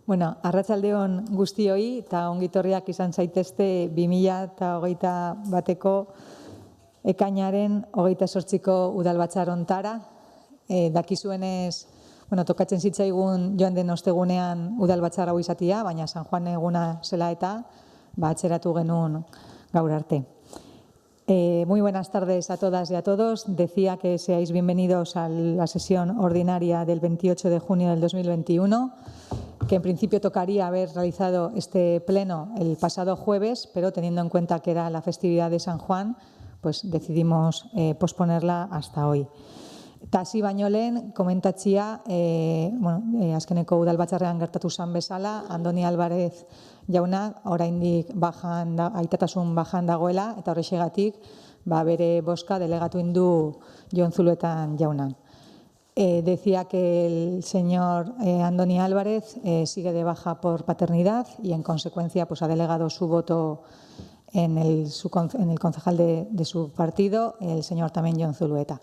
Bueno, arratsaldeon guztioi eta ongitorriak izan zaitezte 2021ko ekainaren 28ko udalbatzar hontara. Dakizuenez, tokatzen zitzaigun joan den ostegunean udalbatzar hau izatea, baina San Juan eguna zela eta atzeratu genuen gaur arte. Muy buenas tardes a todas y a todos. Decía que seáis bienvenidos a la sesión ordinaria del 28 de junio del 2021, que en principio tocaría haber realizado este pleno el pasado jueves, pero teniendo en cuenta que era la festividad de San Juan, pues decidimos posponerla hasta hoy. Eta hasi baino lehen, komentatzia, azkeneko udalbatzarrean gertatu zan bezala, Andoni Álvarez jauna oraindik aitatasun bajan dagoela, eta horrexegatik bere bozka delegatu indu Jon Zulueta jauna. Decía que el señor Andoni Álvarez sigue de baja por paternidad y en consecuencia ha delegado su voto en el concejal de su partido, el señor también Jon Zulueta.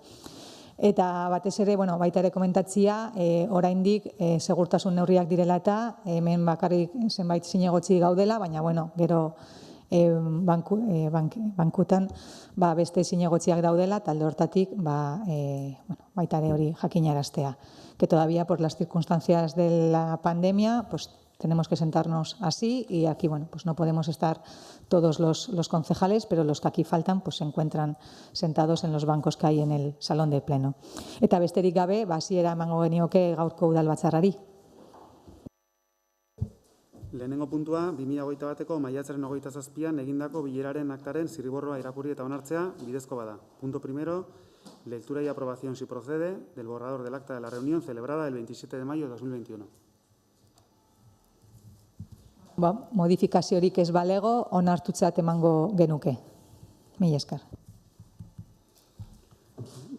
Eta batez ere, baita ere komentatzia, oraindik segurtasun neurriak direla eta hemen bakarrik zenbait zinegotzi gaudela, baina gero bankutan beste zinegotziak daudela, talde hortatik baita ere hori jakinaraztea. Que todavía por las circunstancias de la pandemia tenemos que sentarnos así y aquí no podemos estar todos los concejales, pero los que aquí faltan se encuentran sentados en los bancos que hay en el salón de pleno. Eta besterik gabe, hasiera emango genioke gaurko udalbatzarrari. Lehenengo puntua, 2021ko maiatzaren 27an egindako bileraren aktaren zirriborroa irakurri eta onartzea bidezko bada. Punto primero, lectura y aprobación si procede del borrador del acta de la reunión celebrada el 27 de mayo de 2021. Modifikaziorik ez balego, onartutzat emango genuke. Mila esker.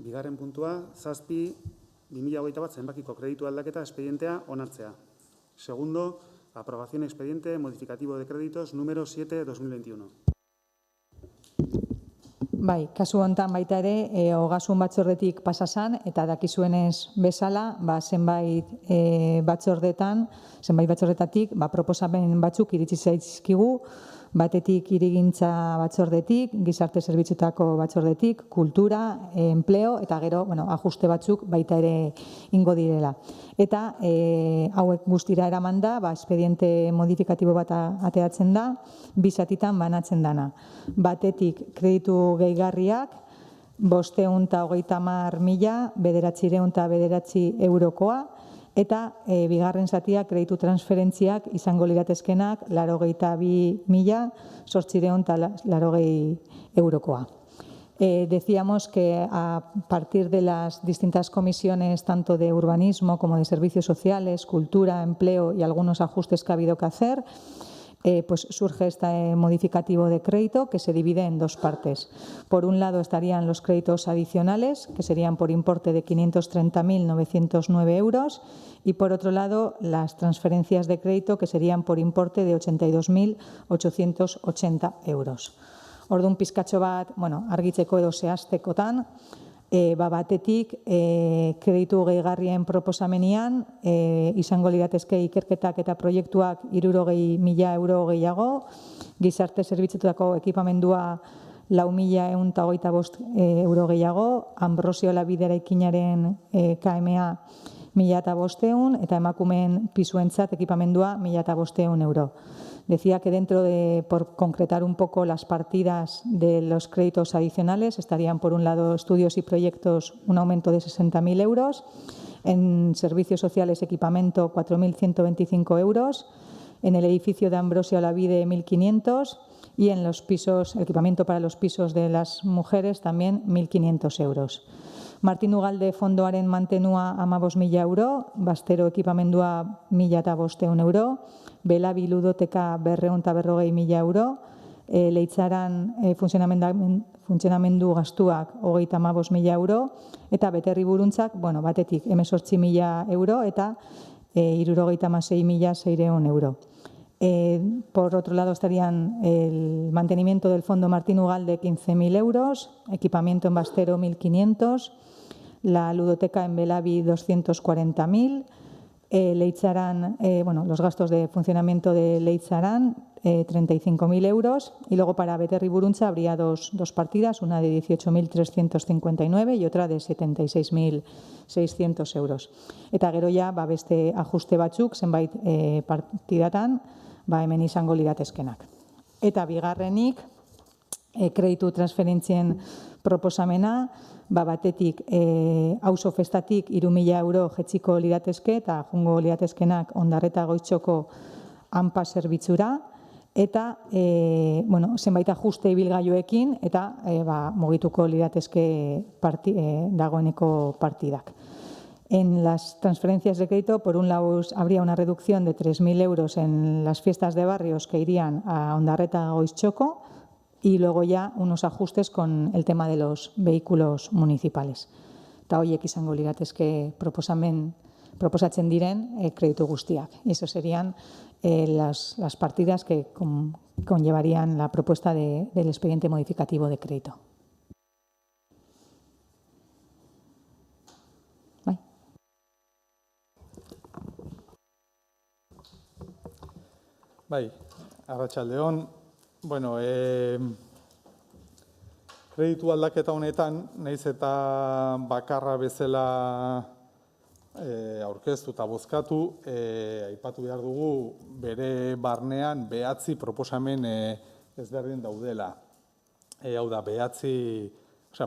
Bigarren puntua, 7 2021 zenbakiko kreditu aldaketa expedientea onartzea. Segundo, aprobación expediente modificativo de créditos número 7/2021. Kasu honetan baita ere, ogasun batzordetik pasasan eta dakizuenez bezala, zenbait batzordetatik proposamen batzuk iritsi zaizkigu, batetik hirigintza batzordetik, gizarte zerbitzutako batzordetik, kultura, empleo eta gero, ajuste batzuk baita ere ingo direla. Eta hauek guztira eramanda, expediente modifikatibo bat ateratzen da, bi zatitan banatzen dana. Batetik kreditu gehigarriak, 530.909 eurokoa, eta bigarren zatia kreditu transferentziak izango liratezkenak 82.880 eurokoa. Decíamos que a partir de las distintas comisiones, tanto de urbanismo como de servicios sociales, cultura, empleo y algunos ajustes que ha habido que hacer, surge este modificativo de crédito que se divide en dos partes. Por un lado estarían los créditos adicionales, que serían por importe de 530.909 euros, y por otro lado las transferencias de crédito, que serían por importe de 82.880 euros. Orduan pizkatxo bat, argitzeko edo zehaztekotan, batetik kreditu gehigarrien proposamenian izango liratezke ikerketak eta proiektuak 60.000 euro gehiago, gizarte zerbitzutako ekipamendua 4.125 euro gehiago, Ambrosio Labide eraikinaren KMA 1.500 eta emakumeen pisuentzat ekipamendua 1.500 euro. Decía que por concretar un poco las partidas de los créditos adicionales, estarían por un lado estudios y proyectos un aumento de 60.000 euros, en servicios sociales equipamiento 4.125 euros, en el edificio de Ambrosio Labide 1.500 y en los pisos, equipamiento para los pisos de las mujeres también 1.500 euros. Martin Ugalde fondoaren mantenua 15.000 euro, Bastero ekipamendua 1.500 euro, Belabi ludoteka 240.000 euro, Leitzaran funtzionamendu gastuak 35.000 euro, eta Beterri Buruntzak, batetik 18.000 euro eta 76.600 euro. Por otro lado estarían el mantenimiento del Fondo Martín Ugalde 15.000 euros, equipamiento en Bastero 1.500, la ludoteca en Belabi 240.000, Leitzaran, los gastos de funcionamiento de Leitzaran, 35.000 euros. Y luego para Beterri Buruntza habría dos partidas, una de 18.359 y otra de 76.600 euros. Eta gero ja, beste ajuste batzuk, zenbait partidatan, hemen izango liratezkenak. Eta bigarrenik, kreditu transferentzien proposamena, batetik auzo festatik 3.000 euro jetziko liratezke eta jungo liratezkenak Ondarreta Goitzoko ANPA zerbitzura eta zenbait ajuste ibilgailuekin eta mugituko liratezke dagoeneko partidak. En las transferencias de crédito, por un lado, habría una reducción de 3.000 euros en las fiestas de barrios que irían a Ondarreta Goitzoko, y luego ya unos ajustes con el tema de los vehículos municipales. Eta horiek izango liratezke proposatzen diren kreditu guztiak. Y eso serían las partidas que conllevarían la propuesta del expediente modificativo de crédito. Bai. Bai, arratsaldeon. Kreditu aldaketa honetan, nahiz eta bakarra bezala aurkeztu eta bozkatu, aipatu behar dugu bere barnean 9 proposamen ezberdin daudela. Hau da, 9,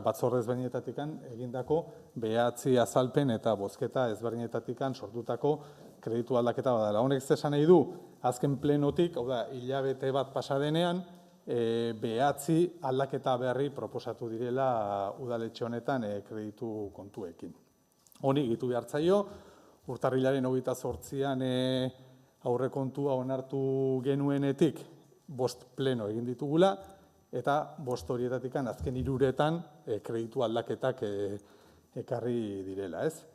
batzorde ezberdinetatik egindako 9 azalpen eta bozketa ezberdinetatik sortutako kreditu aldaketa badala. Honek zesan nahi du, azken plenotik, hau da, hilabete bat pasa denean, 9 aldaketa berri proposatu direla udaletxe honetan kreditu kontuekin. Honi gitu behartzaio, urtarrilaren 28an aurrekontua onartu genuenetik 5 pleno egin ditugula, eta 5 horietatik azken 3etan kreditu aldaketak ekarri direla, ez?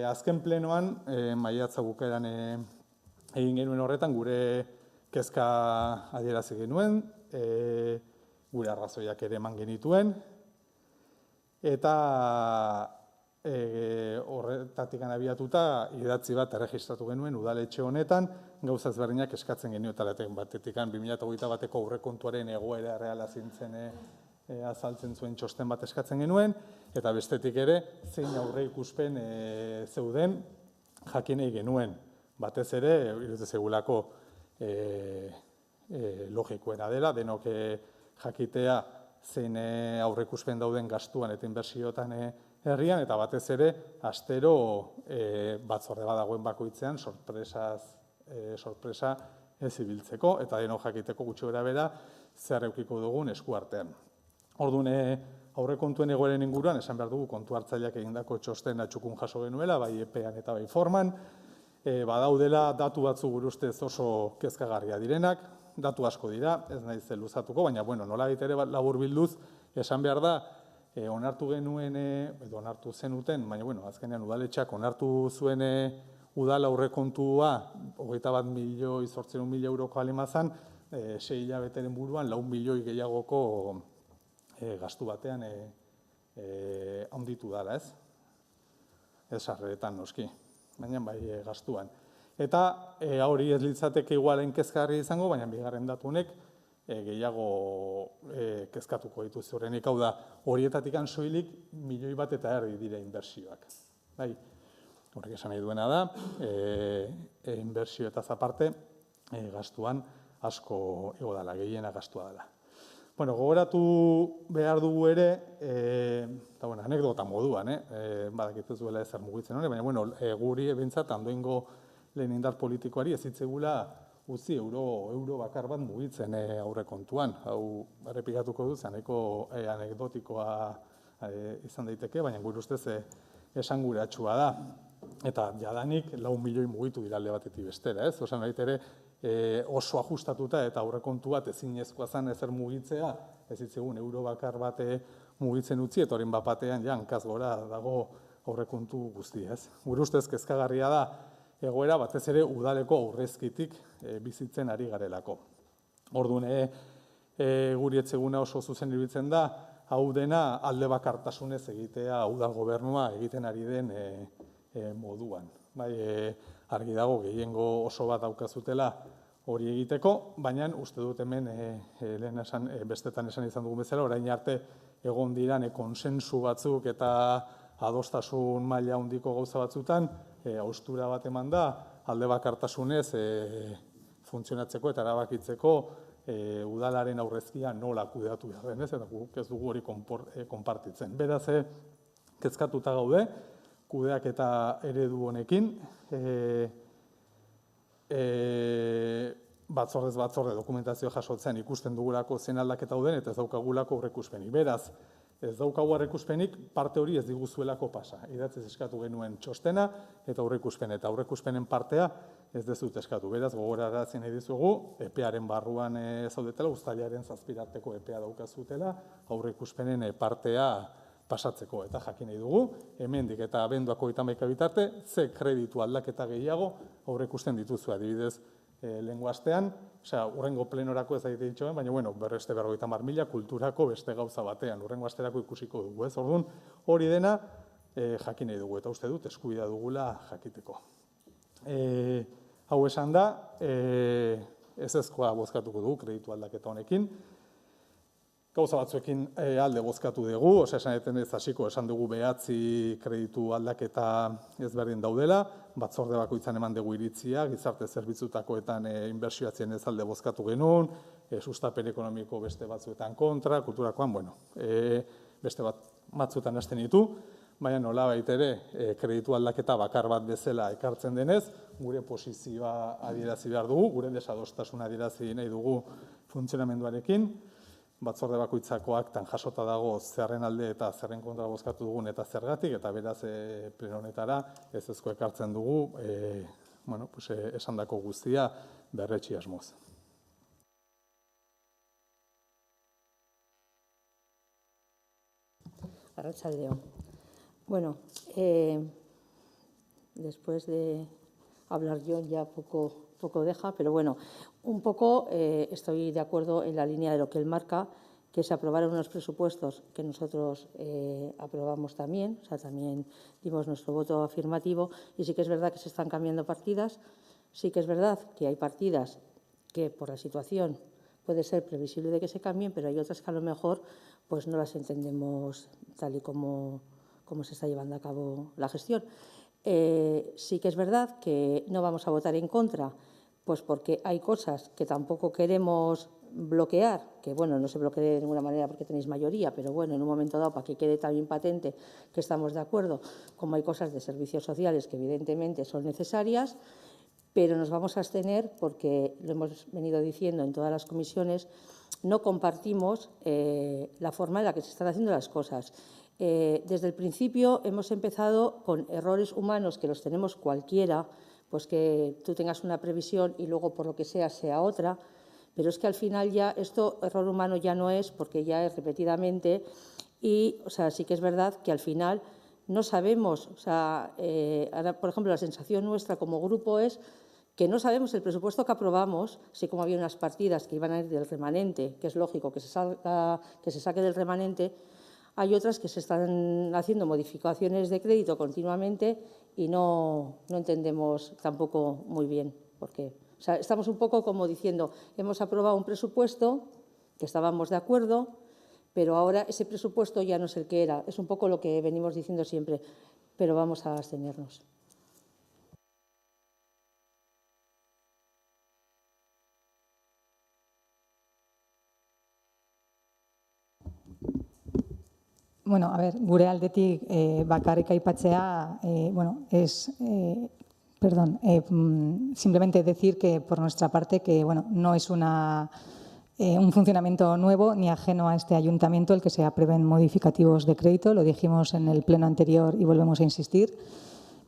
Azken plenoan, maiatza bukaeran egin genuen horretan, gure kezka adierazi genuen, gure arrazoiak ere eman genituen, eta horretatik abiatuta idatzi bat erregistratu genuen udaletxe honetan, gauza ezberdinak eskatzen genuen, eta batetik 2021ko aurrekontuaren egoera reala zintzen azaltzen zuen txosten bat eskatzen genuen, eta bestetik ere, zein aurre ikusten zeuden jakinei genuen. Batez ere, iruditzen zegulako logikoena dela, denok jakitea zein aurre ikusten dauden gastuan eta inbertsioetan herrian, eta batez ere, astero batzorde badagoen bakoitzean sorpresa ez ibiltzeko, eta denok jakiteko gutxi bera zer eukiko dugun eskuartean. Orduan, aurrekontuen egoeren inguruan, esan behar dugu kontu hartzaileak egindako txosten txukun jaso genuela, bai epean eta bai forman, badaudela datu batzu gure ustez oso kezkagarria direnak, datu asko dira, ez naiz luzatuko, baina nola ere labur bilduz, esan behar da, onartu genuen, edo onartu zenuten, baina azkenean udaletxeak onartu zuen udal aurrekontua, 21.800.000 euroko alemazan, 6 hilabeteren buruan 4 milioi gehiagoko gastu batean handitu dela, ez? Ez sarreretan noski, baina bai gastuan. Eta hori ez litzateke igualen kezkagarri izango, baina bigarren datunek gehiago kezkatuko dituzte horrenik. Hau da, horietatik soilik 1,5 milioi dira inbertsioak. Horrek esan nahi duena da, inbertsioetaz aparte, gastuan asko ego dela, gehiena gastua dela. Gogoratu behar dugu ere, eta anekdota moduan, badakit ez duela ezer mugitzen hori, baina guri ebintzat handoingo lehen indar politikoari ez hitzegula utzi euro bakar bat mugitzen aurrekontuan. Hau errepikatuko dut, zaneko anekdotikoa izan daiteke, baina gure ustez esanguratsua da. Eta jadanik 4 milioi mugitu dira alde batetik bestera, ez? Osan ere oso ajustatuta eta aurrekontu bat ezinezkoa zen ezer mugitzea, ez hitzegun euro bakar bat mugitzen utzi, eta horien batean hankaz gora dago aurrekontu guztia, ez? Gure ustez kezkagarria da egoera batez ere udaleko aurrezkitik bizitzen ari garelako. Orduan, guri etzeguna oso zuzen iruditzen da, hau dena alde bakartasunez egitea udal gobernua egiten ari den moduan. argi dago gehiengo oso bat daukazutela hori egiteko, baina uste dut hemen lehen bestetan esan izan dugun bezala, orain arte egon diran konsensu batzuk eta adostasun maila handiko gauza batzutan, haustura bat eman da, alde bakartasunez funtzionatzeko eta erabakitzeko udalaren aurrezkia nola kudeatu behar denez, eta guk ez dugu hori konpartitzen. Beraz, kezkatuta gaude, kudeaketa eredu honekin, batzordez batzorde dokumentazio jasotzen ikusten dugulako zen aldaketa dauden eta ez daukagulako aurreikuspenik. Beraz, ez daukagu aurreikuspenik, parte hori ez diguzuelako pasa. Idatziz eskatu genuen txostena eta aurreikuspenen partea ez dezut eskatu. Beraz, gogorarazi nahi dizugu, epearen barruan zaudetela, uztailaren 7 arteko epea daukazutela, aurreikuspenen partea pasatzeko eta jakin nahi dugu, hemendik eta abenduak 31 bitarte, ze kreditu aldaketa gehiago aurreikusten dituzu, adibidez, lehengo astean, hurrengo plenorako ez daite ditxoen, baina beste 50.000 kulturako beste gauza batean, hurrengo asterako ikusiko dugu, ez? Orduan, hori dena jakin nahi dugu, eta uste dut eskubidea dugula jakiteko. Hau esan da, ezezkoa bozkatuko dugu kreditu aldaketa honekin, gauza batzuekin alde bozkatu dugu, esan ez hasiko esan dugu 9 kreditu aldaketa ezberdin daudela, batzorde bakoitzan eman dugu iritzia, gizarte zerbitzutakoetan inbertsioatzen ez alde bozkatu genuen, sustapen ekonomiko beste batzuetan kontra, kulturakoan, beste batzuetan hasten ditu, baina nolabait ere kreditu aldaketa bakar bat bezala ekartzen denez, gure posizioa adierazi behar dugu, gure desadostasuna adierazi nahi dugu funtzionamenduarekin, batzorde bakoitzako aktan jasota dago zerren alde eta zerren kontra bozkatu dugun eta zergatik, eta beraz pleno honetara ezezko ekartzen dugu, esandako guztia berretsi asmoz. Arratsaldeon. Después de hablar yo ya poco deja, pero un poco estoy de acuerdo en la línea de lo que él marca, que se aprobaron unos presupuestos que nosotros aprobamos también, también dimos nuestro voto afirmativo, y sí que es verdad que se están cambiando partidas, sí que es verdad que hay partidas que por la situación puede ser previsible de que se cambien, pero hay otras que a lo mejor pues no las entendemos tal y como se está llevando a cabo la gestión. Sí que es verdad que no vamos a votar en contra, pues porque hay cosas que tampoco queremos bloquear, que no se bloquee de ninguna manera porque tenéis mayoría, pero en un momento dado, para que quede también patente que estamos de acuerdo, como hay cosas de servicios sociales que evidentemente son necesarias, pero nos vamos a abstener porque, lo hemos venido diciendo en todas las comisiones, no compartimos la forma en la que se están haciendo las cosas. Desde el principio hemos empezado con errores humanos que los tenemos cualquiera, pues que tú tengas una previsión y luego por lo que sea otra, pero es que al final ya esto error humano ya no es, porque ya es repetidamente y sí que es verdad que al final no sabemos, ahora por ejemplo la sensación nuestra como grupo es que no sabemos el presupuesto que aprobamos, así como había unas partidas que iban a ir del remanente, que es lógico que se saque del remanente. Hay otras que se están haciendo modificaciones de crédito continuamente y no entendemos tampoco muy bien por qué. Estamos un poco como diciendo, hemos aprobado un presupuesto, que estábamos de acuerdo, pero ahora ese presupuesto ya no es el que era. Es un poco lo que venimos diciendo siempre, pero vamos a abstenernos. Gure aldetik bakarrik aipatzea, simplemente decir que por nuestra parte que no es un funcionamiento nuevo ni ajeno a este ayuntamiento el que se aprueben modificativos de crédito, lo dijimos en el pleno anterior y volvemos a insistir.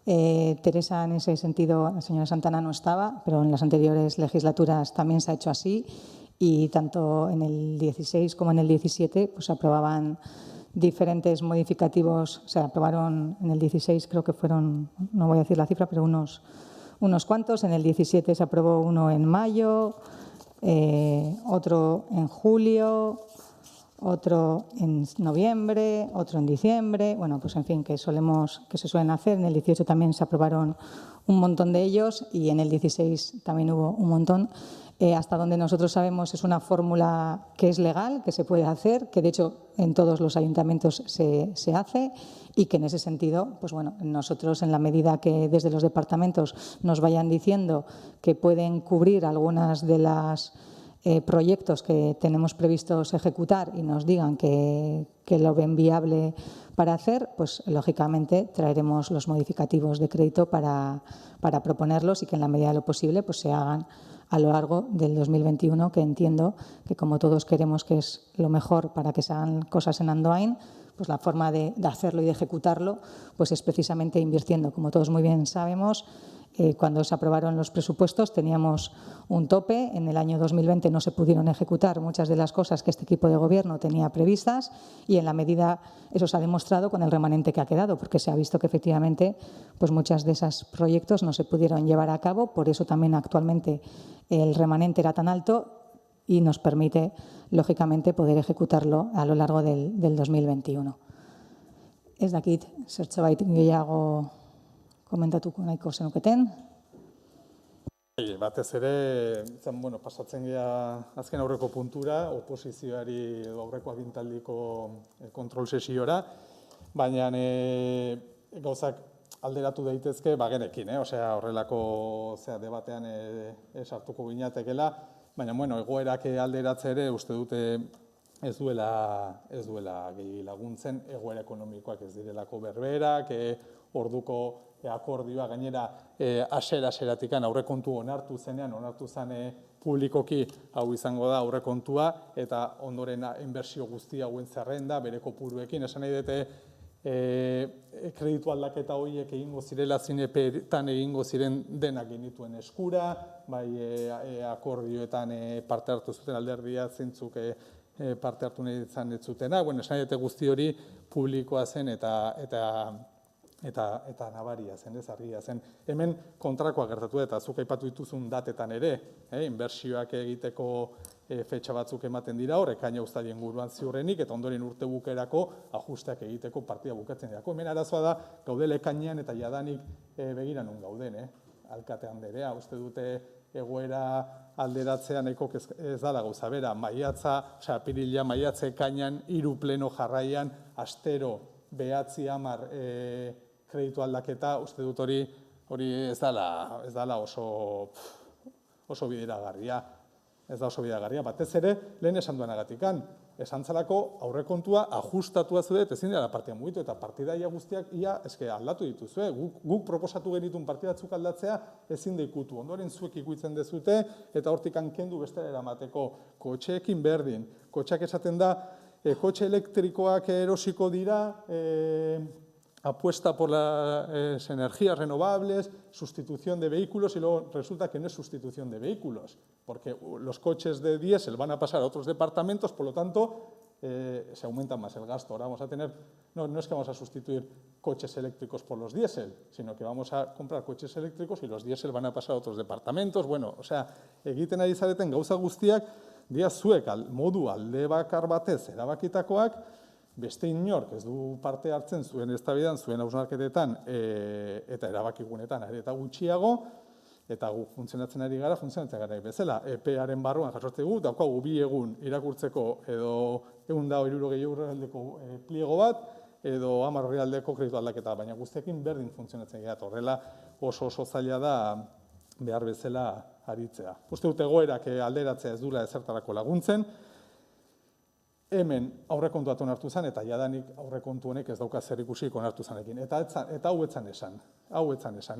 Teresa, en ese sentido, la señora Santana no estaba, pero en las anteriores legislaturas también se ha hecho así y tanto en el 16 como en el 17 pues se aprobaban diferentes modificativos, se aprobaron en el 16, creo que fueron, no voy a decir la cifra, pero unos cuantos. En el 17 se aprobó uno en mayo, otro en julio, otro en noviembre, otro en diciembre, bueno, pues en fin, que se suelen hacer. En el 18 también se aprobaron un montón de ellos y en el 16 también hubo un montón. Hasta donde nosotros sabemos es una fórmula que es legal, que se puede hacer, que de hecho en todos los ayuntamientos se hace y que en ese sentido, pues bueno, nosotros en la medida que desde los departamentos nos vayan diciendo que pueden cubrir algunas de las proyectos que tenemos previstos ejecutar y nos digan que lo ven viable para hacer, pues lógicamente traeremos los modificativos de crédito para proponerlos y que en la medida de lo posible pues se hagan a lo largo del 2021, que entiendo que como todos queremos que es lo mejor para que se hagan cosas en Andoain, pues la forma de hacerlo y de ejecutarlo pues es precisamente invirtiendo. Como todos muy bien sabemos, cuando se aprobaron los presupuestos teníamos un tope. En el año 2020 no se pudieron ejecutar muchas de las cosas que este equipo de gobierno tenía previstas y en la medida, eso se ha demostrado con el remanente que ha quedado, porque se ha visto que efectivamente pues muchas de esos proyectos no se pudieron llevar a cabo. Por eso también actualmente el remanente era tan alto y nos permite, lógicamente, poder ejecutarlo a lo largo del 2021. Ez dakit, zertxobait gehiago komentatuko nahiko zenuketen. Batez ere, bueno, pasatzen gea azken aurreko puntura, oposizioari edo aurreko agintaldiko kontrol sesiora, baina gauzak alderatu daitezke bagenekin, osea, horrelako debatean sartuko ginatekela, baina, bueno, egoerak alderatze ere uste dute ez duela gehi laguntzen, egoera ekonomikoak ez direlako berberak, orduko akordioa gainera asera-aseratikan aurrekontu onartu zen publikoki hau izango da aurrekontua eta ondoren inbertsio guztia hauen zerrenda bere kopuruekin. Esan nahi dute kreditu aldaketa horiek egingo zirela zinepetan egingo ziren denak genituen eskura, bai akordioetan parte hartu zuten alderdia zeintzuk parte hartu nahi izan ez zutena. Bueno, esan dute guzti hori publikoa zen eta nabaria zen, argia zen. Hemen kontrakoa gertatu eta zuk aipatu dituzun datetan ere, inbertsioak egiteko fetxa batzuk ematen dira hor, ekaina uztailaren inguruan ziurrenik eta ondoren urte bukerako ajusteak egiteko partida bukatzen dira. Hemen arazoa da gaudela ekainean eta jadanik begira non gauden, alkate anderea, uste dute egoera alderatzea nahiko ez dala gauza bera, apirila, maiatza, ekainan, 3 pleno jarraian, astero, 9-10 kreditu aldaketa, uste dut hori ez dala oso bideragarria. Ez da oso bideragarria, batez ere, lehen esan duenagatikan, esan zalako aurrekontua ajustatua zudet, ezin dela partida mugitu, eta partidaia guztiak ia aldatu dituzue. Guk proposatu genitun partidatzuk aldatzea ezin da ikutu. Ondoren zuek ikuitzen dezute, eta hortik kendu bestera eramateko kotxeekin berdin. Kotxeak esaten da, kotxe elektrikoak erosiko dira, apuesta por las energías renovables, sustitución de vehículos, y luego resulta que no es sustitución de vehículos, porque los coches de diésel van a pasar a otros departamentos, por lo tanto, se aumenta más el gasto. Ahora vamos a tener, no es que vamos a sustituir coches eléctricos por los diésel, sino que vamos a comprar coches eléctricos y los diésel van a pasar a otros departamentos. Bueno, egiten ari zareten gauza guztiak, dia zuek modu alde bakar batez erabakitakoak, beste inork ez du parte hartzen zuen eztabaidan, zuen hausnarketetan eta erabakigunetan eta gutxiago, eta gu funtzionatzen ari gara bezala. EPEaren barruan jasotzen dugu, daukagu 2 egun irakurtzeko edo 160 orrialdeko pliego bat, edo 10 orrialdeko kreditu aldaketa, baina guztiekin berdin funtzionatzen gara. Horrela oso zaila da behar bezala aritzea. Uste dut egoerak alderatzea ez dula ezertarako laguntzen. Hemen aurrekontuat onartu zen, eta jadanik aurrekontu honek ez dauka zer ikusik onartu zanekin. Eta hau etzan esan,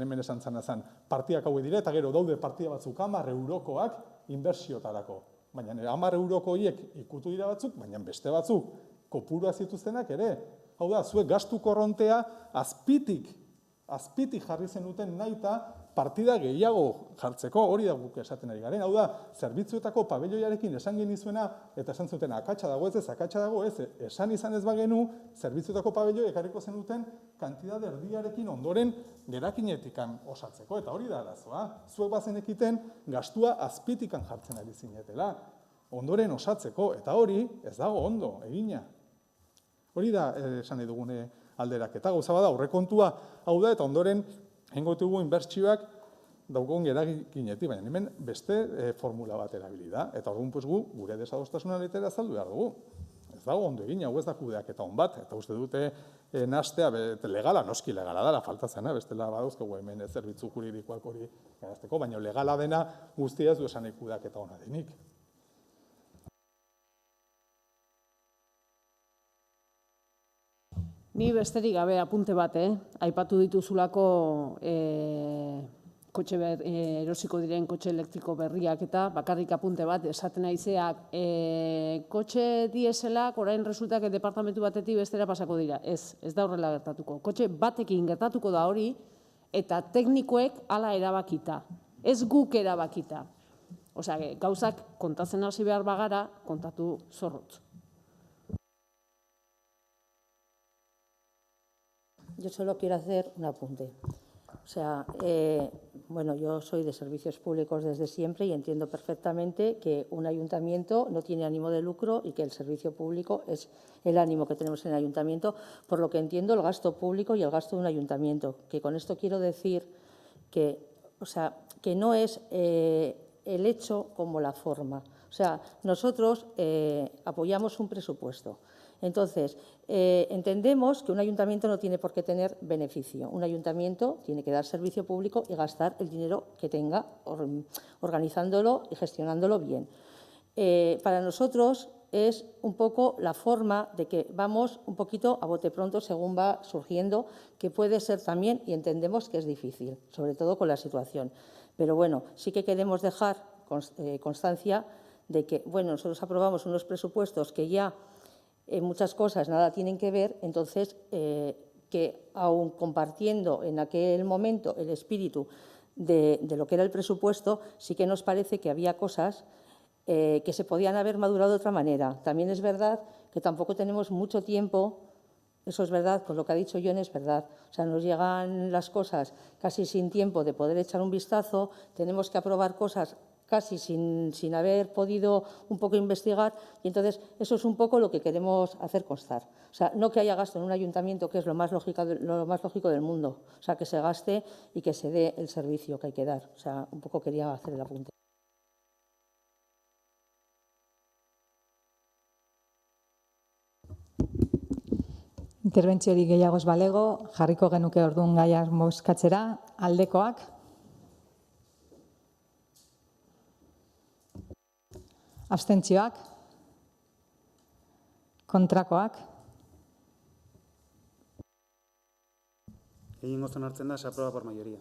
hemen esan zen, partiak hauek dira, eta gero daude partia batzuk 10 eurokoak inbertsiotarako. Baina 10 euroko horiek ikutu dira batzuk, baina beste batzuk kopurua zituztenak ere. Hau da, zuek gastu korrontea azpitik jarri zenuten nahita partida gehiago jartzeko, hori da guk esaten ari garen. Hau da, zerbitzuetako pabelloiarekin esan genizuena, eta esan zuten akatsa dago ez, esan izan ez bagenu, zerbitzuetako pabelloi ekarriko zenuten kantidad erdiarekin ondoren gerakinetikan osatzeko, eta hori da arazoa. Zuek bazenekiten gastua azpitikan jartzen ari zinetela. ondoren osatzeko, eta hori ez dago ondo egina. Hori da esan nahi dugune alderaketa. Gauza bada aurrekontua hau da, eta ondoren egingo ditugu inbertsioak daukagun eraginetik, baina hemen beste formula bat erabili da. Eta orduan gu gure desadostasuna litera azaldu behar dugu. Ez dago ondo egina, hau ez da kudeaketa on bat, eta uste dute nastea legala, noski legala dela, faltatzena, bestela badauzkagu hemen zerbitzu juridikoak hori garazteko, baina legala dena guztia ez du esan kudeaketa ona denik. Ni besterik gabe apunte bat, aipatu dituzulako erosiko diren kotxe elektriko berriak eta bakarrik apunte bat, esaten naizeak, kotxe dieselak orain resulta que departamentu batetik bestera pasako dira. Ez da horrela gertatuko. Kotxe batekin gertatuko da hori eta teknikoek hala erabakita. Ez guk erabakita. Osea, gauzak kontatzen hasi behar bagara, kontatu zorrotz. Yo solo quiero hacer un apunte. O sea, bueno, yo soy de servicios públicos desde siempre y entiendo perfectamente que un ayuntamiento no tiene ánimo de lucro y que el servicio público es el ánimo que tenemos en el ayuntamiento, por lo que entiendo el gasto público y el gasto de un ayuntamiento. Que con esto quiero decir que, o sea, que no es el hecho como la forma. O sea, nosotros apoyamos un presupuesto. Entonces, entendemos que un ayuntamiento no tiene por qué tener beneficio. Un ayuntamiento tiene que dar servicio público y gastar el dinero que tenga, organizándolo y gestionándolo bien. Para nosotros es un poco la forma de que vamos un poquito a bote pronto según va surgiendo, que puede ser también, y entendemos que es difícil, sobre todo con la situación. Pero bueno, sí que queremos dejar constancia de que, bueno, nosotros aprobamos unos presupuestos que ya en muchas cosas nada tienen que ver, entonces que aun compartiendo en aquel momento el espíritu de lo que era el presupuesto, sí que nos parece que había cosas que se podían haber madurado de otra manera. También es verdad que tampoco tenemos mucho tiempo, eso es verdad, con lo que ha dicho Jon es verdad. O sea, nos llegan las cosas casi sin tiempo de poder echar un vistazo, tenemos que aprobar cosas casi sin haber podido un poco investigar, y entonces eso es un poco lo que queremos hacer constar. O sea, no que haya gasto en un ayuntamiento, que es lo más lógico del mundo, o sea, que se gaste y que se dé el servicio que hay que dar. O sea, un poco quería hacer el apunte. Interbentziorik gehiagoz balego, jarriko genuke orduan gaia mozkatzera, aldekoak. Abstentzioak, kontrakoak. Egingo zen hartzen da, se aprueba por mayoría.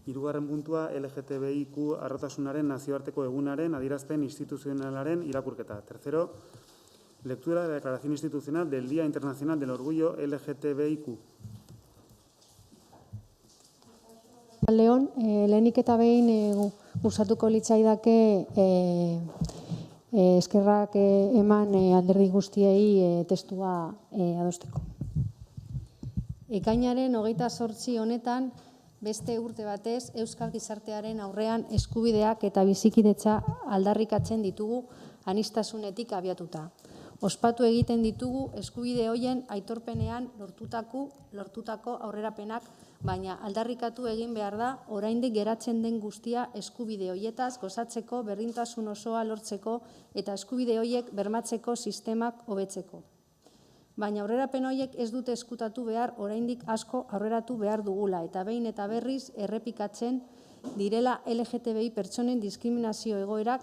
Hirugarren puntua, LGTBIQ arrotasunaren nazioarteko egunaren adierazpen instituzionalaren irakurketa. Tercero, lectura de la Declaración Institucional del Día Internacional del Orgullo LGTBIQ. Leon, lehenik eta behin gustatuko litzaidake eskerrak eman alderdi guztiei testua adosteko. Ekainaren 28 honetan beste urte batez euskal gizartearen aurrean eskubideak eta bizikidetza aldarrikatzen ditugu aniztasunetik abiatuta. Ospatu egiten ditugu eskubide hoien aitorpenean lortutako aurrerapenak, baina aldarrikatu egin behar da oraindik geratzen den guztia eskubide hoietaz gozatzeko, berdintasun osoa lortzeko eta eskubide hoiek bermatzeko sistemak hobetzeko. Baina aurrerapen hoiek ez dute eskutatu behar oraindik asko aurreratu behar dugula eta behin eta berriz errepikatzen direla LGTBI pertsonen diskriminazio egoerak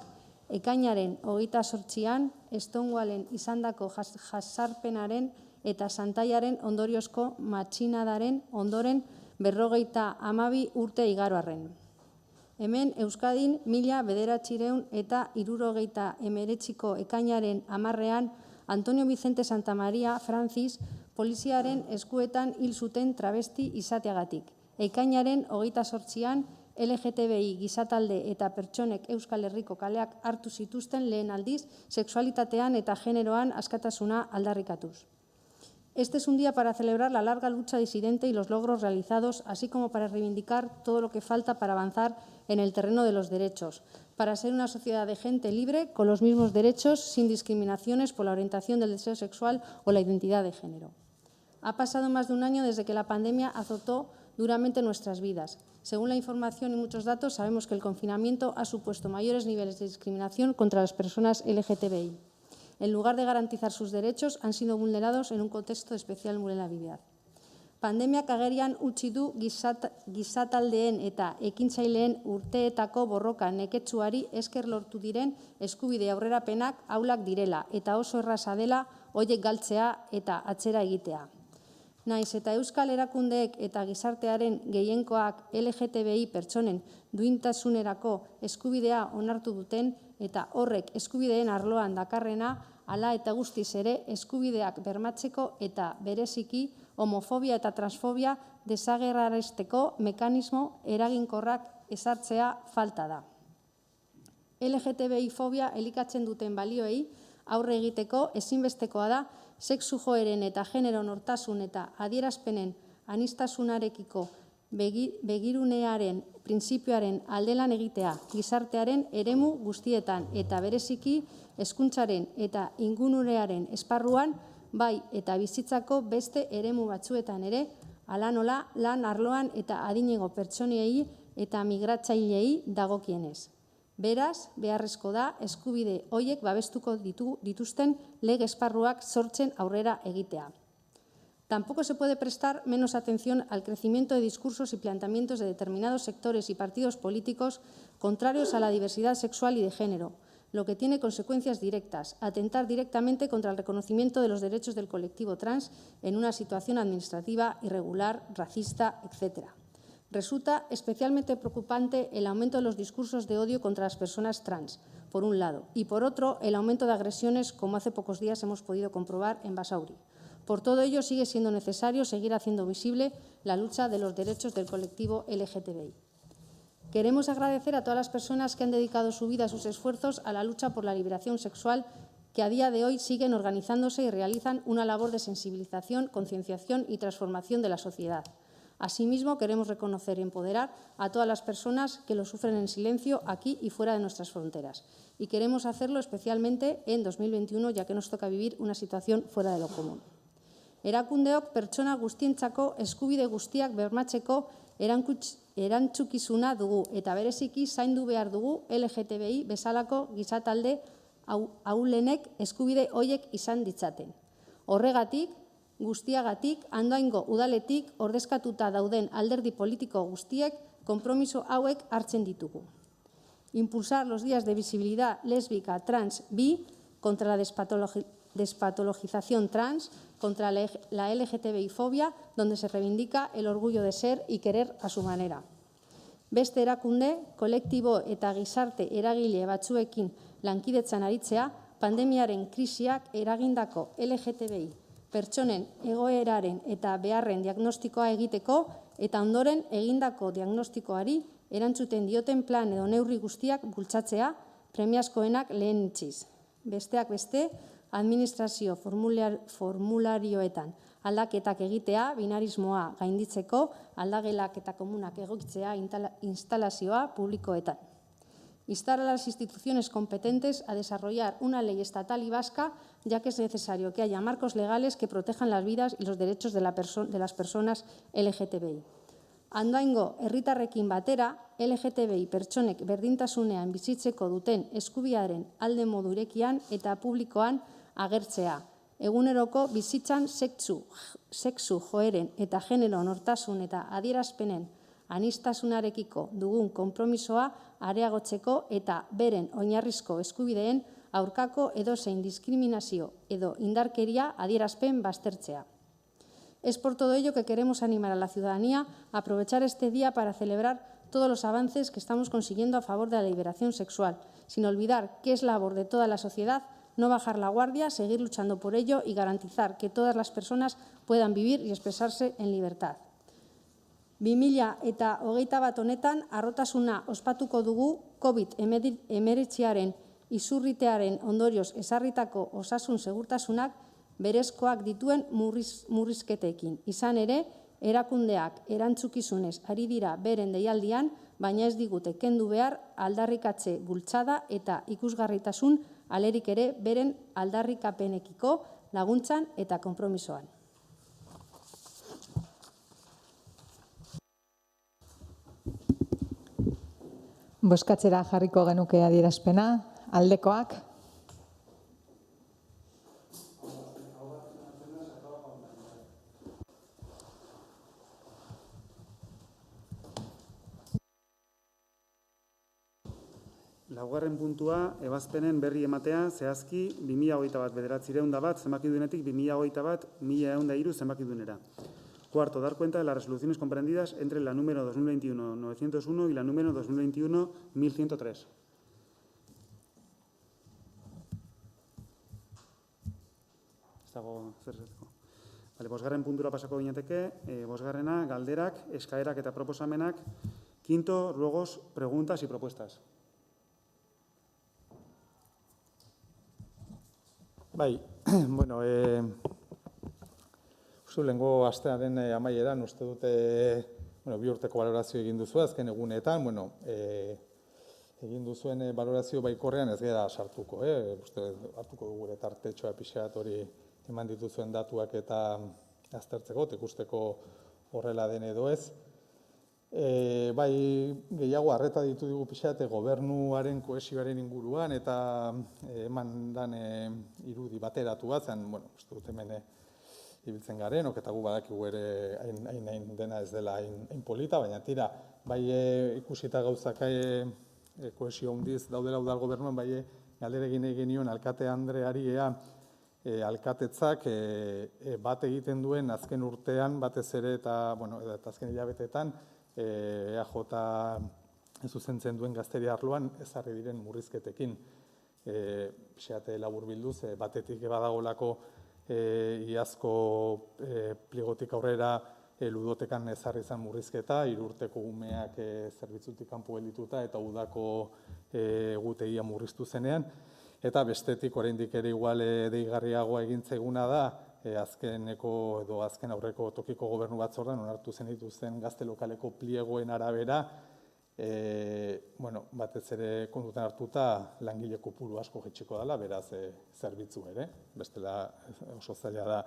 ekainaren 28an Stonewallen izandako jazarpenaren eta Santaiaren ondoriozko matxinadaren ondoren 52 urte igaro arren. Hemen Euskadin 1979ko ekainaren 10ean Antonio Vicente Santamaria Francis poliziaren eskuetan hil zuten travesti izateagatik. Ekainaren 28an LGTBI gizatalde eta pertsonek Euskal Herriko kaleak hartu zituzten lehen aldiz sexualitatean eta generoan askatasuna aldarrikatuz. Este es un día para celebrar la larga lucha disidente y los logros realizados, así como para reivindicar todo lo que falta para avanzar en el terreno de los derechos, para ser una sociedad de gente libre, con los mismos derechos, sin discriminaciones por la orientación del deseo sexual o la identidad de género. Ha pasado más de un año desde que la pandemia azotó duramente nuestras vidas. Según la información y muchos datos, sabemos que el confinamiento ha supuesto mayores niveles de discriminación contra las personas LGTBI. En lugar de garantizar sus derechos, han sido vulnerados en un contexto de especial vulnerabilidad. Pandemiak agerian utzi du gizataldeen eta ekintzaileen urteetako borroka neketsuari esker lortu diren eskubide aurrerapenak ahulak direla eta oso erraza dela horiek galtzea eta atzera egitea. Naiz eta euskal erakundeek eta gizartearen gehienkoak LGTBI pertsonen duintasunerako eskubidea onartu duten eta horrek eskubideen arloan dakarrena, hala eta guztiz ere eskubideak bermatzeko eta bereziki homofobia eta transfobia desagerrarazteko mekanismo eraginkorrak ezartzea falta da. LGTBI fobia elikatzen duten balioei aurre egiteko ezinbestekoa da sexu joeren eta genero nortasun eta adierazpenen aniztasunarekiko begirunearen printzipioaren aldelan egitea gizartearen eremu guztietan eta bereziki hezkuntzaren eta ingurunearen esparruan, bai eta bizitzako beste eremu batzuetan ere, hala nola lan arloan eta adineko pertsonei eta migratzaileei dagokienez. Beraz, beharrezko da eskubide horiek babestuko dituzten lege esparruak sortzen aurrera egitea. Tampoco se puede prestar menos atención al crecimiento de discursos y planteamientos de determinados sectores y partidos políticos contrarios a la diversidad sexual y de género, lo que tiene consecuencias directas, atentar directamente contra el reconocimiento de los derechos del colectivo trans en una situación administrativa irregular, racista, etc. Resulta especialmente preocupante el aumento de los discursos de odio contra las personas trans, por un lado, y por otro, el aumento de agresiones, como hace pocos días hemos podido comprobar en Basauri. Por todo ello, sigue siendo necesario seguir haciendo visible la lucha de los derechos del colectivo LGTBI. Queremos agradecer a todas las personas que han dedicado su vida, sus esfuerzos a la lucha por la liberación sexual, que a día de hoy siguen organizándose y realizan una labor de sensibilización, concienciación y transformación de la sociedad. Asimismo, queremos reconocer y empoderar a todas las personas que lo sufren en silencio aquí y fuera de nuestras fronteras. Y queremos hacerlo especialmente en 2021, ya que nos toca vivir una situación fuera de lo común. Erakundeok pertsona guztientzako eskubide guztiak bermatzeko erantzukizuna dugu eta bereziki zaindu behar dugu LGTBI bezalako gizatalde ahulenek eskubide horiek izan ditzaten. Horregatik, guztiagatik, Andoaingo udaletik ordezkatuta dauden alderdi politiko guztiek konpromiso hauek hartzen ditugu. Impulsar los días de visibilidad lésbica, trans, bi, contra la despatologización trans, contra la LGTBI-fobia, donde se reivindica el orgullo de ser y querer a su manera. Beste erakunde, kolektibo eta gizarte eragile batzuekin lankidetzan aritzea, pandemiaren krisiak eragindako LGTBI pertsonen egoeraren eta beharren diagnostikoa egiteko eta ondoren egindako diagnostikoari erantzuten dioten plan edo neurri guztiak bultzatzea, premiazkoenak lehenetsiz. Besteak beste, administrazio formularioetan aldaketak egitea, binarismoa gainditzeko, aldagelak eta komunak egokitzea instalazioa publikoetan. Instar a las instituciones competentes a desarrollar una ley estatal y vasca, ya que es necesario que haya marcos legales que protejan las vidas y los derechos de las personas LGTBI. Andoaingo herritarrekin batera, LGTBI pertsonek berdintasunean bizitzeko duten eskubidearen alde modu irekian eta publikoan agertzea. Eguneroko bizitzan sexu joeren eta genero nortasun eta adierazpenen aniztasunarekiko dugun konpromisoa areagotzeko eta beren oinarrizko eskubideen aurkako edozein diskriminazio edo indarkeria adierazpen baztertzea. Es por todo ello que queremos animar a la ciudadanía a aprovechar este día para celebrar todos los avances que estamos consiguiendo a favor de la liberación sexual, sin olvidar que es labor de toda la sociedad no bajar la guardia, seguir luchando por ello y garantizar que todas las personas puedan vivir y expresarse en libertad. 2021 honetan harrotasuna ospatuko dugu COVID-19 izurritearen ondorioz ezarritako osasun segurtasunak berezkoak dituen murrizketekin. Izan ere, erakundeak erantzukizunez ari dira beren deialdian, baina ez digute kendu behar aldarrikatze bultzada eta ikusgarritasun alerik ere beren aldarrikapenekiko laguntzan eta konpromisoan. Bozkatzera jarriko genuke adierazpena, aldekoak. Laugarren puntua, ebazpenen berri ematea, zehazki 2021/901 zenbakidunetik 2021/1103 zenbakidunera. Cuarto, dar cuenta de las resoluciones comprendidas entre la número 2021-901 y la número 2021-1103. Ez dago zer esateko. Bosgarren puntura pasako ginateke, bosgarrena, galderak, eskaerak eta proposamenak. Quinto, ruegos, preguntas y propuestas. Bai, bueno, lehengo astearen amaieran uste dute, bi urteko balorazio egin duzu azken egunetan, egin duzuen balorazio baikorrean ez gara sartuko, uste hartuko dugu gure tartetxoa pixat hori eman dituzuen datuak eta aztertzeko, ikusteko horrela den edo ez. Bai, gehiago arreta ditu dugu pixat gobernuaren kohesioaren inguruan eta eman dan irudi bateratu bat, zen, uste dut hemen ibiltzen garen, eta gu badakigu ere hain dena ez dela hain polita, baina tira, bai ikusita gauzak kohesio handiz daudela udal gobernuan, bai galdera egin genion alkate Andreari alkatetzak bat egiten duen azken urtean, batez ere eta azken hilabetetan, EAJ zuzentzen duen gazteria arloan ezarri diren murrizketekin. Pixeate labur bilduz, batetik badagolako iazko pliegotik aurrera ludotekan ezarri izan murrizketa, 3 urteko umeak zerbitzutik kanpo geldituta eta udako egutegia murriztu zenean. Eta bestetik oraindik ere igual deigarriagoa egin zeguna da, azkeneko edo azken aurreko tokiko gobernu batzordean onartu zen dituzten gazte lokaleko pliegoen arabera, batez ere kontutan hartuta langile kopuru asko jaitsiko dela, beraz zerbitzu ere, bestela oso zaila da,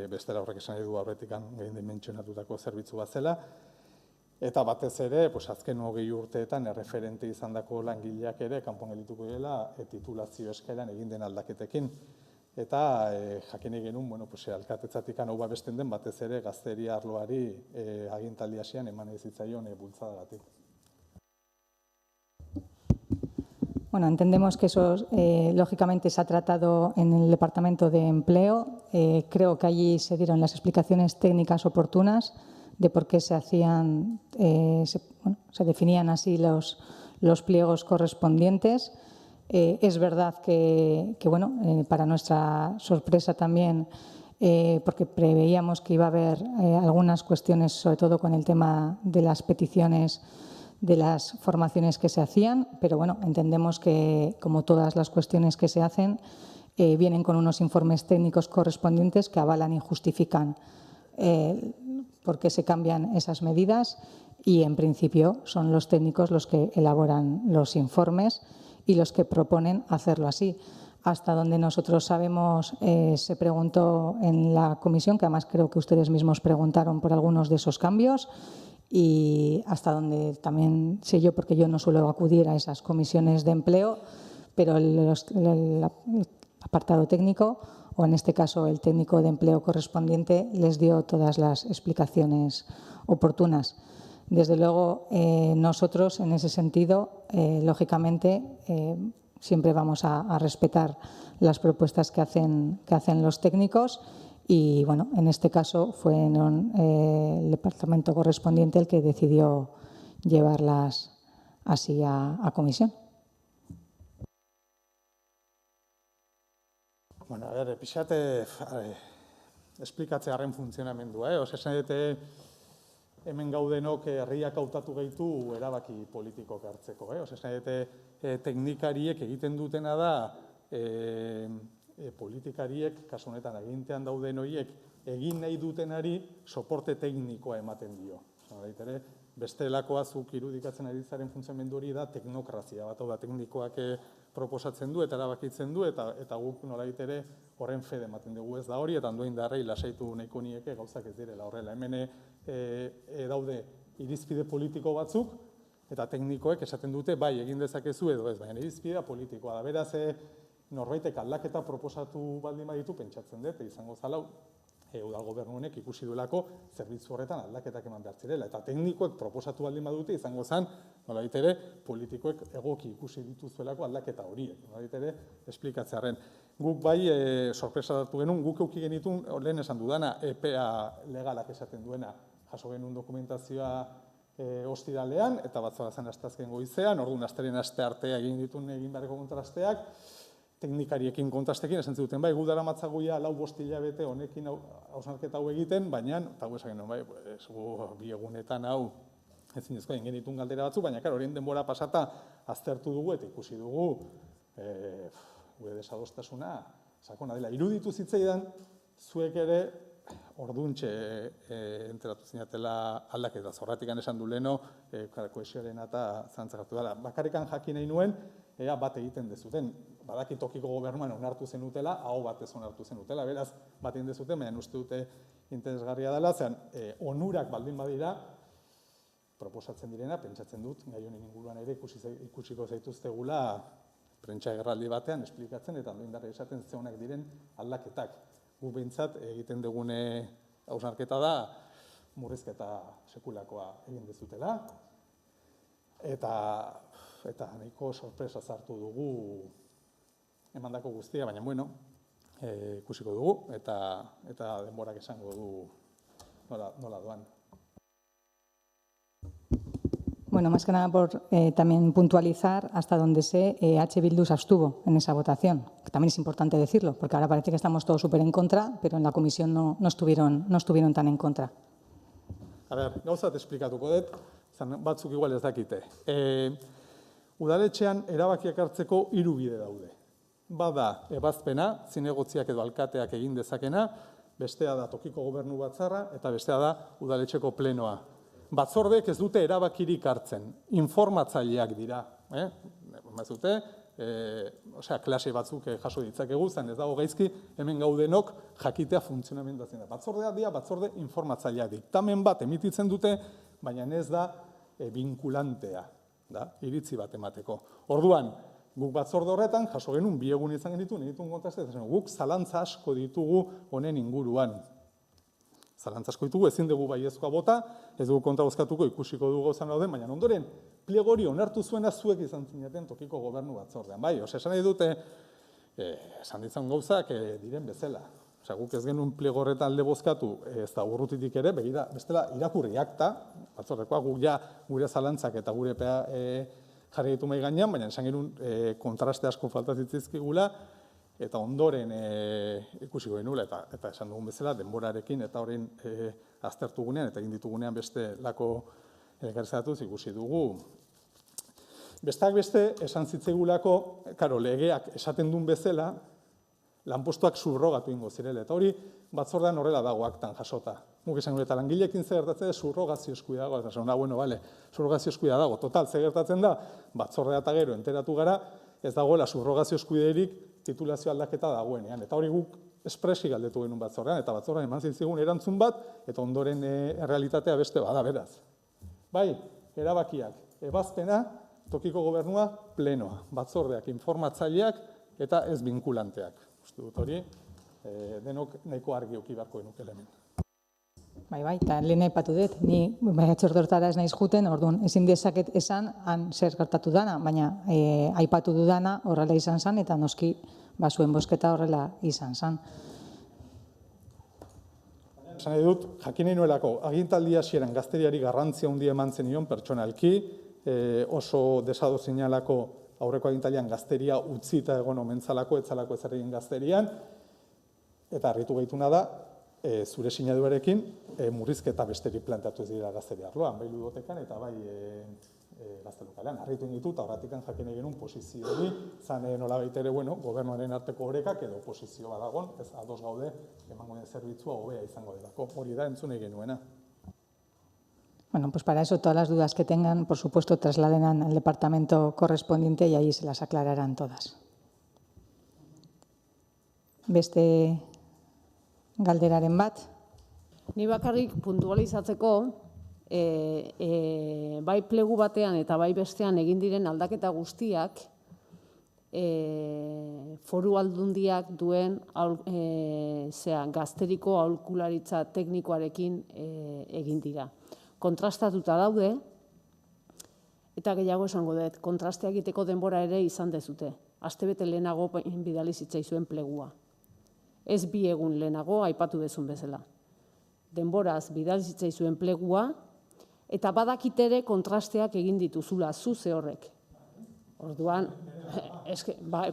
bestela horrek esan edu aurretik gehin dimentsionatutako zerbitzu bat zela, eta batez ere, azken 20 urteetan erreferente izandako langileak ere kanpoan geldituko dela titulazio eskaeran egin den aldaketekin. Eta jakin genuen, alkatetzatik hau babesten den batez ere gazteria arloari agintaldi hasian eman ez zitzaion bultzadagatik. Bueno, entendemos que eso lógicamente se ha tratado en el Departamento de Empleo. Creo que allí se dieron las explicaciones técnicas oportunas de por qué se hacían, se definían así los pliegos correspondientes. Es verdad que para nuestra sorpresa también, porque preveíamos que iba a haber algunas cuestiones, sobre todo con el tema de las peticiones de las formaciones que se hacían, pero entendemos que, como todas las cuestiones que se hacen, vienen con unos informes técnicos correspondientes que avalan y justifican por qué se cambian esas medidas y, en principio, son los técnicos los que elaboran los informes y los que proponen hacerlo así. Hasta donde nosotros sabemos, se preguntó en la comisión, que además creo que ustedes mismos preguntaron por algunos de esos cambios, y hasta donde también sé yo, porque yo no suelo acudir a esas comisiones de empleo, pero el apartado técnico, o en este caso el técnico de empleo correspondiente, les dio todas las explicaciones oportunas. Desde luego, nosotros, en ese sentido, lógicamente, siempre vamos a respetar las propuestas que hacen los técnicos y, en este caso fue el departamento correspondiente el que decidió llevarlas así a comisión. Bueno, a ver, pixate esplikatzearen funtzionamendua, esan dute hemen gaudenok herriak hautatu gaitu erabaki politikok hartzeko. Esan dute teknikariek egiten dutena da politikariek, kasu honetan agintean dauden horiek, egin nahi dutenari soporte teknikoa ematen dio. Nolabait ere, bestelakoa zuk irudikatzen ari zaren funtzionamendu hori da teknokrazia bat, hau da teknikoak proposatzen du eta erabakitzen du, eta guk nolabait ere horren fede ematen dugu ez da hori, eta ondoin darrei lasaitu nahiko nieke gauzak ez direla horrela. Hemen daude irizpide politiko batzuk, eta teknikoek esaten dute bai egin dezakezu edo ez, baina irizpidea politikoa da. Beraz, norbaitek aldaketa proposatu baldin baditu pentsatzen dut, izango zalau, udal gobernu honek ikusi duelako zerbitzu horretan aldaketak eman behar zirela. Eta teknikoek proposatu baldin badute izango zen, nolabait ere, politikoek egoki ikusi dituzuelako aldaketa horiek. Nolabait ere, esplikatzearen. Guk bai, sorpresa datu genuen, guk euki genitun, lehen esan dudana, EPA legalak esaten duena, jaso genuen dokumentazioa ostiralean, eta batzora zen astazken goizean, orduan asteren aste artea egin beharreko kontrasteak, teknikariekin kontrastekin, esan zuten, bai, gu dara matzagoia 4-5 hilabete honekin hausnarketa hau egiten, baina, eta gu esan genuen, bai, gu bi egunetan hau ezin ezkoa egin genitun galdera batzu, baina, karo, horien denbora pasata aztertu dugu eta ikusi dugu gure desadostasuna sakona dela. Iruditu zitzaidan, zuek ere orduntxe enteratu zinatela aldaketa. Zorratik esan du leno, kohesioarena eta zantzakatu dela. Bakarrikan jakin nahi nuen, ea bat egiten dezuten. Badaki tokiko gobernuan onartu zenutela, aho batez onartu zenutela, beraz bat egin dezuten, baina uste dute interesgarria dela, zean onurak baldin badira, proposatzen direna, pentsatzen dut, gai honen inguruan ere ikusiko zaituztegula prentsa agerraldi batean esplikatzen eta ondoindar esaten zeonak diren aldaketak. Gu behintzat egiten dugune hausnarketa da murrizketa sekulakoa egin dezutela eta nahiko sorpresa sartu dugu emandako guztia, baina bueno, ikusiko dugu eta denborak esango du nola doan. Bueno, más que nada por también puntualizar hasta donde sé, H. Bildu se abstuvo en esa votación. Que también es importante decirlo, porque ahora parece que estamos todos súper en contra, pero en la comisión no estuvieron tan en contra. A ber, gauzat esplikatuko dut, batzuk igual ez dakite. Udaletxean erabakiak hartzeko 3 bide daude. Bada ebazpena, zinegotziak edo alkateak egin dezakena, bestea da tokiko gobernu batzarra, eta bestea da udaletxeko plenoa. Batzordeek ez dute erabakirik hartzen, informatzaileak dira. Mazute, klase batzuk jaso ditzakegu, zen ez dago gaizki, hemen gaudenok jakitea funtzionamendatzen da. Batzordea dira, batzorde informatzaileak diktamen bat emititzen dute, baina ez da vinkulantea, iritzi bat emateko. Orduan, guk batzorde horretan, jaso genuen, 2 egun izan genituen kontraste, guk zalantza asko ditugu honen inguruan. Zalantza asko ditugu, ezin dugu baiezkoa bota, ez dugu kontra bozkatuko ikusiko dugu gozan dauden, baina ondoren, plegori onartu zuena zuek izan zinaten tokiko gobernu batzordean. Bai, esan nahi dute, esan ditzan gauzak diren bezala. Guk ez genuen plegorretan alde bozkatu, ez da urrutitik ere, begira, bestela irakurri akta, batzordekoa guk ja gure zalantzak eta gure epea jarri ditu mai gainean, baina esan genuen kontraste asko faltazitzizkigula, eta ondoren ikusiko genuela, eta esan dugun bezala, denborarekin eta horrein aztertu gunean, eta egin ditugunean beste lako elkarrizatuz ikusi dugu. Besteak beste, esan zitzaigulako, legeak esaten duen bezala, lanpostuak subrogatu ingo zirela, eta hori batzordean horrela dago aktan jasota. Guk esan gure, eta langileekin ze gertatzen da, surrogazio eskubidea dago, eta esan, surrogazio eskubidea dago, total, ze gertatzen da, batzordea eta gero enteratu gara, ez dagoela surrogazio eskubiderik titulazio aldaketa dagoenean. Eta hori guk espresi galdetu genuen batzordean, eta batzordean eman zitzigun erantzun bat, eta ondoren realitatea beste bada beraz. Bai, erabakiak, ebazpena, tokiko gobernua, plenoa, batzordeak, informatzaileak, eta ez vinkulanteak. Uste dut hori, denok nahiko argi uki beharko genuke hemen. Bai, eta lehen aipatu dut, ni batzorde hortara ez naiz juten, orduan ezin dezaket esan han zer gertatu dana, baina aipatu dudana horrela izan zen, eta noski zuen bozketa horrela izan zen. Esan nahi dut, jakin nahi nuelako, agintaldi hasieran gazteriari garrantzia handia eman zenion pertsonalki, oso desadozinalako aurreko agintalian gazteria utzita egon omentzalako, etzalako ez egin gazterian, eta harritu gaituna da, zure sinaduarekin murrizketa besteri planteatu ez dira gazteria arloan, bai ludotekan eta bai gaztelokalean. Harritu inditu, eta horretik jakin egin genuen posizio hori, zan nolabait ere, gobernuaren arteko orekak edo oposizio badagon, ez ados gaude, emango den zerbitzua hobea izango delako. Hori da entzun egin genuena. Bueno, pues para eso todas las dudas que tengan, por supuesto, trasladen al departamento correspondiente y ahí se las aclararán todas. Beste galderaren bat. Ni bakarrik puntualizatzeko, bai plegu batean eta bai bestean egin diren aldaketa guztiak, foru aldundiak duen gazteriko aholkularitza teknikoarekin egin dira. Kontrastatuta daude, eta gehiago esango dut, kontrastea egiteko denbora ere izan dezute. Astebete lehenago bidali zitzaizuen plegua. Ez bi egun lehenago aipatu dezun bezala. Denboraz bidali zitzaizuen plegua, eta badakitere kontrasteak egin dituzula, zuze horrek. Orduan,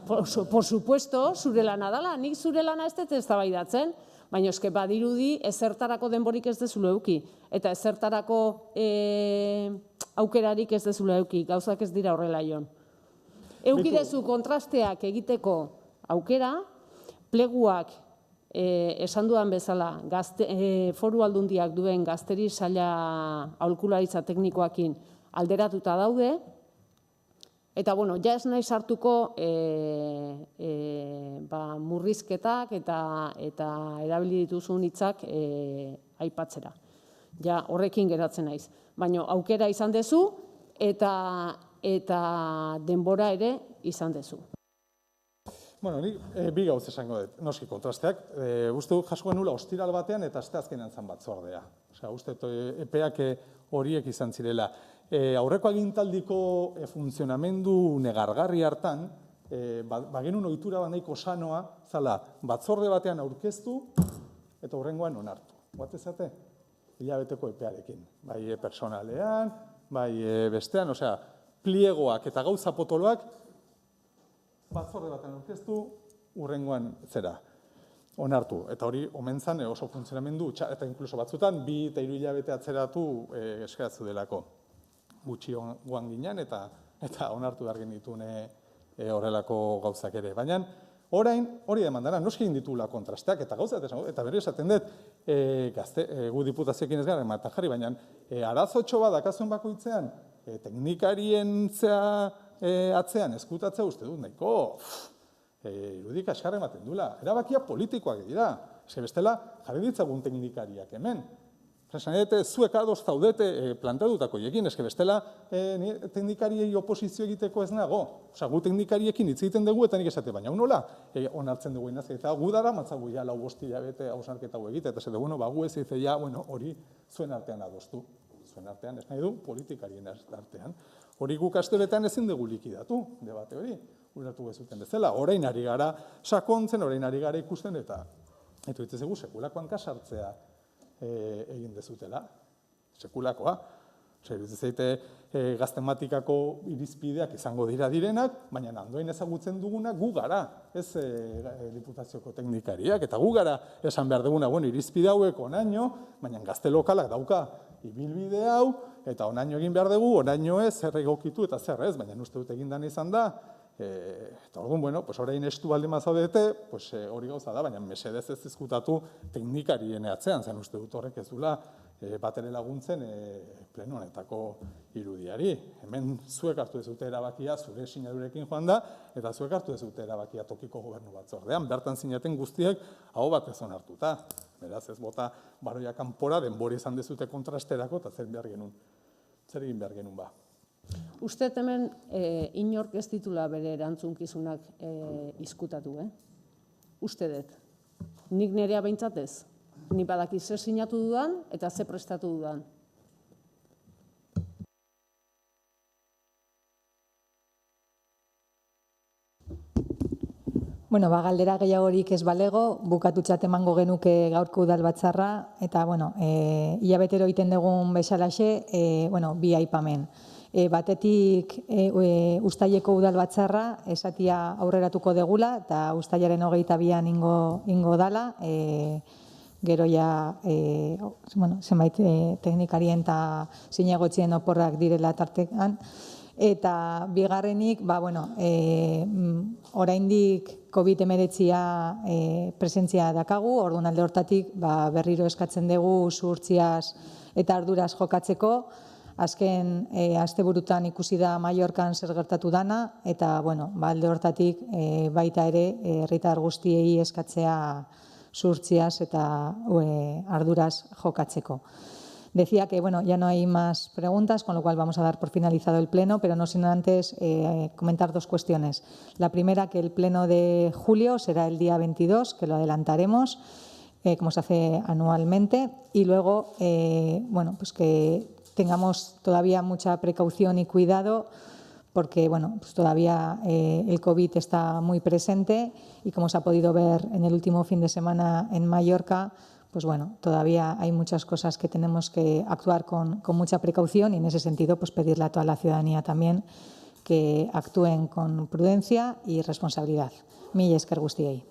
por supuesto, zure lana dela, nik zure lana ez dut eztabaidatzen, baina eske badirudi ezertarako denborik ez dezula eduki, eta ezertarako aukerarik ez dezula eduki, gauzak ez dira horrela jon. Eduki dezu kontrasteak egiteko aukera, pleguak esan dudan bezala foru aldundiak duen gazteri saila aholkularitza teknikoakin alderatuta daude, eta, ja ez nahi sartuko murrizketak eta erabili dituzun hitzak aipatzera. Ja, horrekin geratzen naiz. Baina aukera izan dezu eta denbora ere izan dezu. Bueno, nik bi gauz esango dut, noski kontrasteak. Uste dut jasko genula ostiral batean eta asteazkenean zan batzordea. Uste dut epeak horiek izan zirela. Aurreko agintaldiko funtzionamendu negargarri hartan, bagenun ohitura nahiko sanoa, zala, batzorde batean aurkeztu eta horrengoan onartu. Batezate, hilabeteko epearekin. Bai personalean, bai bestean, pliegoak eta gauza potoloak, batzorde batean aurkeztu, horrengoan zera. Onartu, eta hori omen zan oso funtzionamendu, eta inkluso batzutan, 2 eta 3 hilabete atzeratu eskaratzu delako. Gutxi guan ginen eta onartu behar genituen horrelako gauzak ere. Baina orain hori demandara, noski egin ditula kontrasteak eta gauzak, eta berri esaten dut, gu diputazioekin ez gara ematen jarri, baina arazotxo bat dakazuen bakoitzean, teknikarien atzean eskutatzea uste dut nahiko, irudik askarra ematen duela. Erabakia politikoak dira, bestela jarri ditzagun teknikariak hemen. Zuek ados zaudete planteadutako ekin, bestela teknikariei oposizio egiteko ez nago. Gu teknikariekin hitz egiten dugu eta nik esate, baina unola onartzen dugu inaz, eta gu dara matzagu ja 4 hilabete hausnarketa egite, eta zede, gu ez egite ja, hori zuen artean adostu. Zuen artean, ez nahi du, politikarien artean. Hori guk asteletan ezin dugu likidatu, debate hori, uratu bezuten bezala. Orain ari gara sakontzen, orain ari gara ikusten, eta hitz egu sekulakoan kasartzea egin dezutela, sekulakoa. Zaite gaztematikako irizpideak izango direnak, baina handoin ezagutzen duguna gu gara, ez diputazioko teknikariak, eta gu gara esan behar duguna, irizpide hauek onaino, baina gazte lokalak dauka ibilbide hau, eta onaino egin behar dugu, onaino ez, zer egokitu eta zer ez, baina uste dut egin dan izan da, eta orduan, orain estu baldin mazaudete, hori gauza da, baina mesedez ez ezkutatu teknikarien atzean, zen uste dut horrek ez dula batere laguntzen pleno honetako irudiari. Hemen zuek hartu dezute erabakia, zure sinadurekin joan da, eta zuek hartu dezute erabakia tokiko gobernu batzordean, bertan sinaten guztiek hau bat ez onartuta. Beraz ez bota baroia kanpora denbora izan dezute kontrasterako, eta zer egin behar genuen ba. Uste hemen inork ez ditula bere erantzunkizunak izkutatu, Uste dut. Nik nerea behintzat ez. Ni badaki zer sinatu dudan eta zer prestatu dudan. Galdera gehiagorik ez balego, bukatutzat emango genuke gaurko udalbatzarra, eta, hilabetero egiten dugun bezalaxe, bi aipamen. Batetik Uztaileko udalbatzarra esatia aurreratuko degula, eta Uztailaren 22an ingo dala, gero ja, zenbait teknikarien eta zinegotzien oporrak direla tartean. Eta bigarrenik, oraindik COVID-19 presentzia dakagu, orduan alde hortatik berriro eskatzen dugu zuhurtziaz eta arduraz jokatzeko. Azken asteburutan ikusi da Mallorcan zer gertatu dana, eta alde hortatik baita ere herritar guztiei eskatzea zuhurtziaz eta arduraz jokatzeko. Decía que ya no hay más preguntas, con lo cual vamos a dar por finalizado el pleno, pero no sin antes comentar dos cuestiones. La primera, que el pleno de julio será el día 22, que lo adelantaremos, como se hace anualmente, y luego pues que tengamos todavía mucha precaución y cuidado, porque pues todavía el COVID está muy presente y, como se ha podido ver en el último fin de semana en Mallorca, pues todavía hay muchas cosas que tenemos que actuar con mucha precaución, y en ese sentido pues pedirle a toda la ciudadanía también que actúen con prudencia y responsabilidad. Mila esker guztiei.